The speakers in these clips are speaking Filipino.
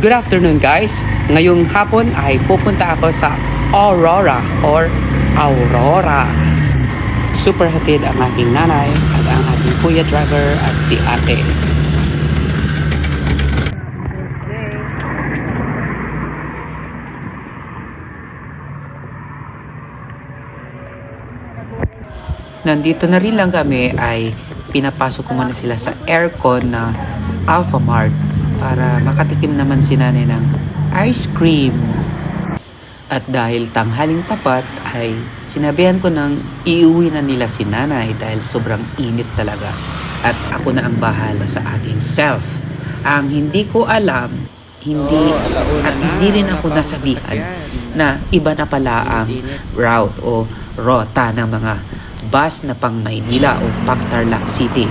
Good afternoon guys! Ngayong hapon ay pupunta ako sa Aurora or Aurora. Super hatid ang aking nanay at ang aking kuya driver at si ate. Nandito na rin lang kami ay pinapasok ko muna sila sa aircon na Alphamart para makatikim naman si nanay ng ice cream. At dahil tanghaling tapat ay sinabihan ko nang iuwi na nila si nanay dahil sobrang init talaga. At ako na ang bahala sa aking self. Ang hindi ko alam, hindi rin ako nasabihan na iba na pala ang route o rota ng mga bus na pang Maynila o pang Tarlac City.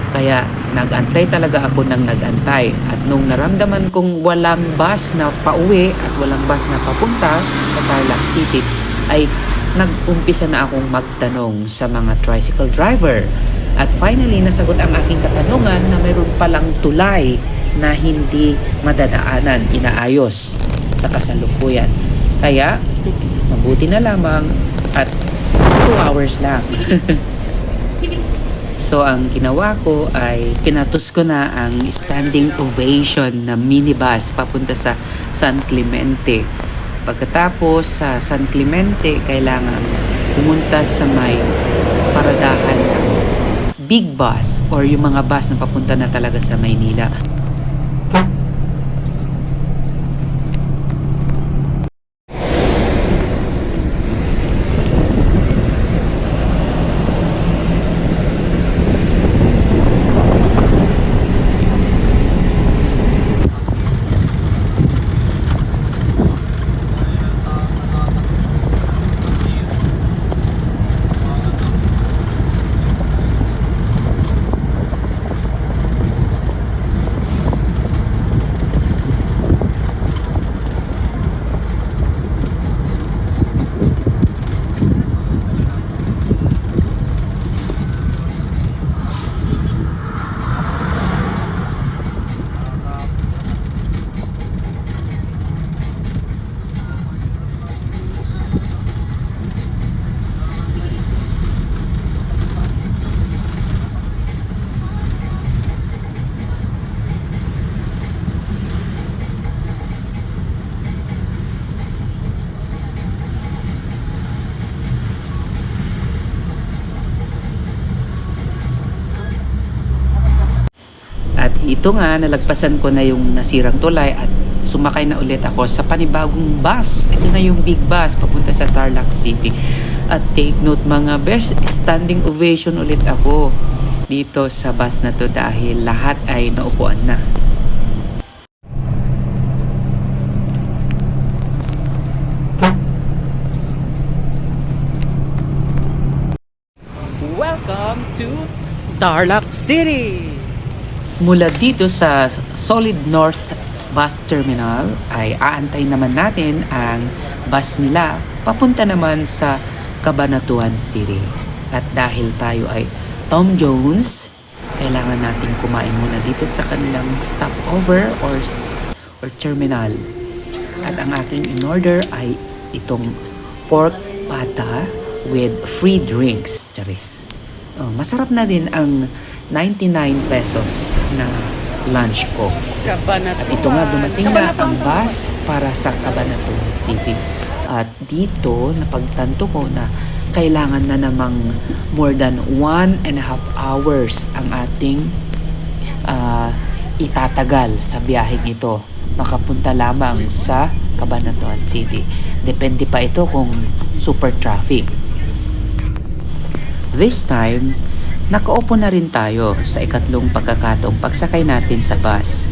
Kaya nag-antay talaga ako ng nag-antay. At nung naramdaman kong walang bus na pauwi at walang bus na papunta sa Tarlac City, ay nag-umpisa na akong magtanong sa mga tricycle driver. At finally, nasagot ang aking katanungan na mayroon palang tulay na hindi madadaanan, inaayos sa kasalukuyan. Kaya, mabuti na lamang at 2 hours lang. So, ang ginawa ko ay pinatos ko na ang standing ovation na minibus papunta sa San Clemente. Pagkatapos sa San Clemente, kailangan pumunta sa may paradahan ng big bus or yung mga bus na papunta na talaga sa Maynila. Ito nga, nalagpasan ko na yung nasirang tulay at sumakay na ulit ako sa panibagong bus. Ito na yung big bus papunta sa Tarlac City. At take note mga best, standing ovation ulit ako dito sa bus na to dahil lahat ay naupuan na. Welcome to Tarlac City! Mula dito sa Solid North Bus Terminal ay aantay naman natin ang bus nila papunta naman sa Cabanatuan City. At dahil tayo ay Tom Jones, kailangan natin kumain muna dito sa kanilang stopover or terminal. At ang aking in-order ay itong pork pata with free drinks. Charis. Masarap na din ang 99 pesos na lunch ko. At ito nga, dumating na ang bus para sa Cabanatuan City. At dito, napagtanto ko na kailangan na namang more than 1.5 hours ang ating itatagal sa biyaheng ito. Makapunta lamang sa Cabanatuan City. Depende pa ito kung super traffic. This time, nakaupo na rin tayo sa ikatlong pagkakataong pagsakay natin sa bus.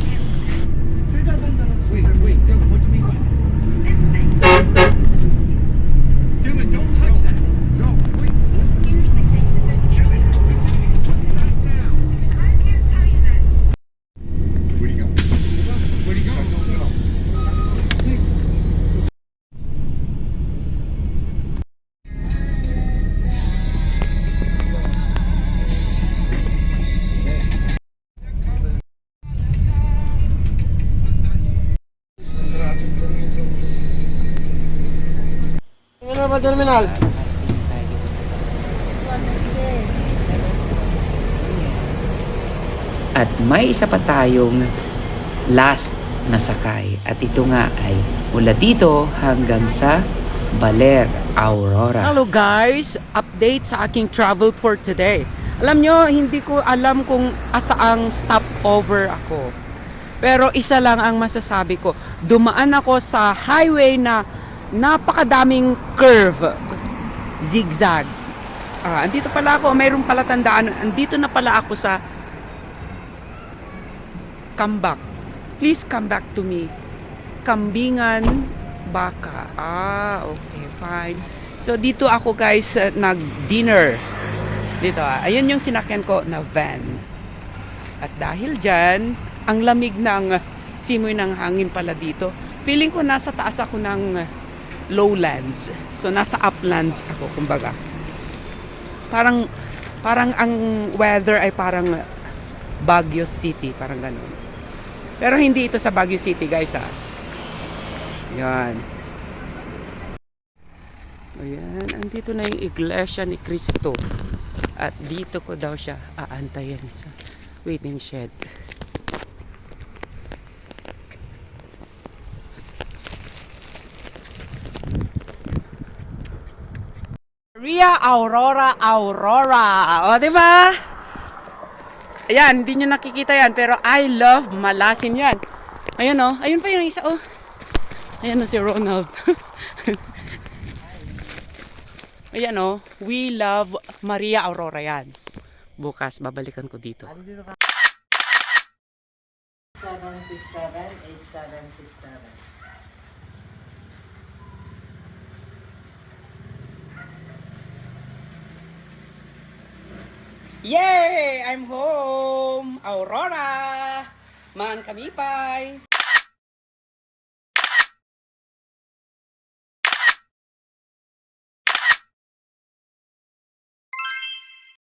Arriba terminal. Nakarating tayo dito sa at may isa pa tayong last na sakay. At ito nga ay mula dito hanggang sa Baler, Aurora. Hello guys! Update sa aking travel for today. Alam nyo, hindi ko alam kung asaang stopover ako. Pero isa lang ang masasabi ko. Dumaan ako sa highway na napakadaming curve. Zigzag. Andito pala ako. Mayroon pala tandaan. Andito na pala ako sa come back. Please come back to me. Kambingan, Baka. Okay, fine. So, dito ako guys, nag-dinner. Dito, ayun yung sinakyan ko na van. At dahil dyan, ang lamig ng simoy ng hangin pala dito. Feeling ko nasa taas ako ng lowlands. So, nasa uplands ako, kumbaga. Parang ang weather ay parang Baguio City, parang ganun. Pero hindi ito sa Baguio City, guys, Yan. Ayan, andito na yung iglesia ni Cristo. At dito ko daw siya aantayin sa waiting shed. Maria Aurora, Aurora. O, di ba? Ayan, hindi nyo nakikita yan, pero I love Malasin yan. Ayun ayun pa yung isa Ayan si Ronald. Ayan we love Maria Aurora yan. Bukas, babalikan ko dito. 767-8767. Yay! I'm home! Aurora! Man kami pay!